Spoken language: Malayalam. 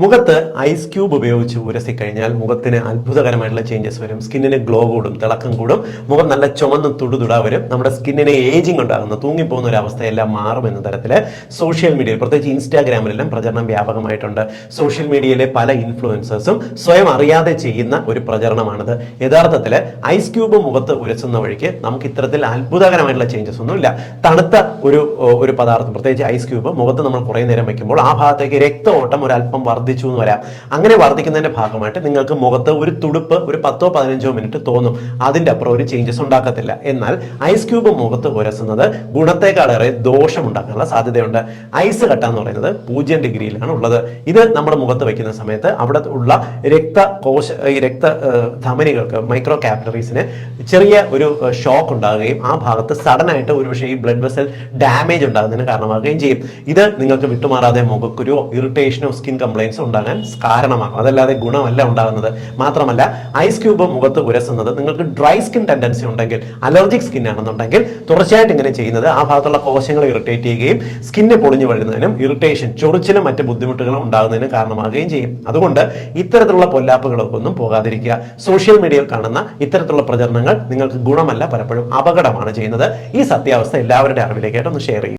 മുഖത്ത് ഐസ് ക്യൂബ് ഉപയോഗിച്ച് ഉരസിക്കഴിഞ്ഞാൽ മുഖത്തിന് അത്ഭുതകരമായിട്ടുള്ള ചേഞ്ചസ് വരും. സ്കിന്നിന് ഗ്ലോ കൂടും, തിളക്കം കൂടും, മുഖം നല്ല ചുമന്ന് തുടുതുടാ വരും. നമ്മുടെ സ്കിന്നിന് ഏജിങ് ഉണ്ടാകുന്ന തൂങ്ങിപ്പോകുന്ന ഒരു അവസ്ഥയെല്ലാം മാറും എന്ന തരത്തിൽ സോഷ്യൽ മീഡിയയിൽ, പ്രത്യേകിച്ച് ഇൻസ്റ്റാഗ്രാമിലെല്ലാം പ്രചരണം വ്യാപകമായിട്ടുണ്ട്. സോഷ്യൽ മീഡിയയിലെ പല ഇൻഫ്ലുവൻസേഴ്സും സ്വയം അറിയാതെ ചെയ്യുന്ന ഒരു പ്രചരണമാണിത്. യഥാർത്ഥത്തിൽ ഐസ് ക്യൂബ് മുഖത്ത് ഉരസുന്ന വഴിക്ക് നമുക്ക് ഇത്തരത്തിൽ അത്ഭുതകരമായിട്ടുള്ള ചേഞ്ചസ് ഒന്നുമില്ല. തണുത്ത ഒരു പദാർത്ഥം, പ്രത്യേകിച്ച് ഐസ് ക്യൂബ് മുഖത്ത് നമ്മൾ കുറേ നേരം വെക്കുമ്പോൾ ആ ഭാഗത്തേക്ക് രക്തഓട്ടം ഒരല്പം വർദ്ധിച്ചു എന്ന് വരാം. അങ്ങനെ വർദ്ധിക്കുന്നതിന്റെ ഭാഗമായിട്ട് നിങ്ങൾക്ക് മുഖത്ത് ഒരു തുടുപ്പ് ഒരു 10-15 മിനിറ്റ് തോന്നും. അതിന്റെ അപ്പുറം ഒരു ചേഞ്ചസ് ഉണ്ടാക്കത്തില്ല. എന്നാൽ ഐസ് ക്യൂബ് മുഖത്ത് ഉരസുന്നത് ഗുണത്തെക്കാളേറെ ദോഷം ഉണ്ടാക്കാനുള്ള സാധ്യതയുണ്ട്. ഐസ് കട്ട എന്ന് പറയുന്നത് 0 ഡിഗ്രിയിലാണ് ഉള്ളത്. ഇത് നമ്മുടെ മുഖത്ത് വെക്കുന്ന സമയത്ത് അവിടെ ഉള്ള രക്തധമനികൾക്ക്, മൈക്രോ കാപ്പിലറീസിന് ചെറിയ ഒരു ഷോക്ക് ഉണ്ടാകുകയും ആ ഭാഗത്ത് സഡൻ ആയിട്ട് ഒരുപക്ഷെ ഈ ബ്ലഡ് വെസൽ ഡാമേജ് ഉണ്ടാകുന്നതിന് കാരണമാകുകയും ചെയ്യും. ഇത് നിങ്ങൾക്ക് വിട്ടുമാറാതെ മുഖക്കുരുവോ ഇറിറ്റേഷനോ സ്കിൻ കംപ്ലൈൻസ് ഉണ്ടാകാൻ കാരണമാകും. അതല്ലാതെ ഗുണമല്ല ഉണ്ടാകുന്നത്. മാത്രമല്ല ഐസ് ക്യൂബ് മുഖത്ത് ഉരസുന്നത് നിങ്ങൾക്ക് ഡ്രൈ സ്കിൻ ടെൻഡൻസി ഉണ്ടെങ്കിൽ, അലർജിക് സ്കിൻ ആണെന്നുണ്ടെങ്കിൽ തുടർച്ചയായിട്ട് ഇങ്ങനെ ചെയ്യുന്നത് ആ ഭാഗത്തുള്ള കോശങ്ങളെ ഇറിറ്റേറ്റ് ചെയ്യുകയും സ്കിന്ന് പൊളിഞ്ഞു വരുന്നതിനും ഇറിറ്റേഷൻ, ചൊറിച്ചിലും മറ്റ് ബുദ്ധിമുട്ടുകളും ഉണ്ടാകുന്നതിന് കാരണമാകുകയും ചെയ്യും. അതുകൊണ്ട് ഇത്തരത്തിലുള്ള പൊല്ലാപ്പുകളൊക്കെ ഒന്നും പോകാതിരിക്കുക. സോഷ്യൽ മീഡിയയിൽ കാണുന്ന ഇത്തരത്തിലുള്ള പ്രചരണങ്ങൾ നിങ്ങൾക്ക് ഗുണമല്ല, പലപ്പോഴും അപകടമാണ് ചെയ്യുന്നത്. ഈ സത്യാവസ്ഥ എല്ലാവരുടെ അറിവിലേക്കായിട്ട് ഒന്ന് ഷെയർ ചെയ്യും.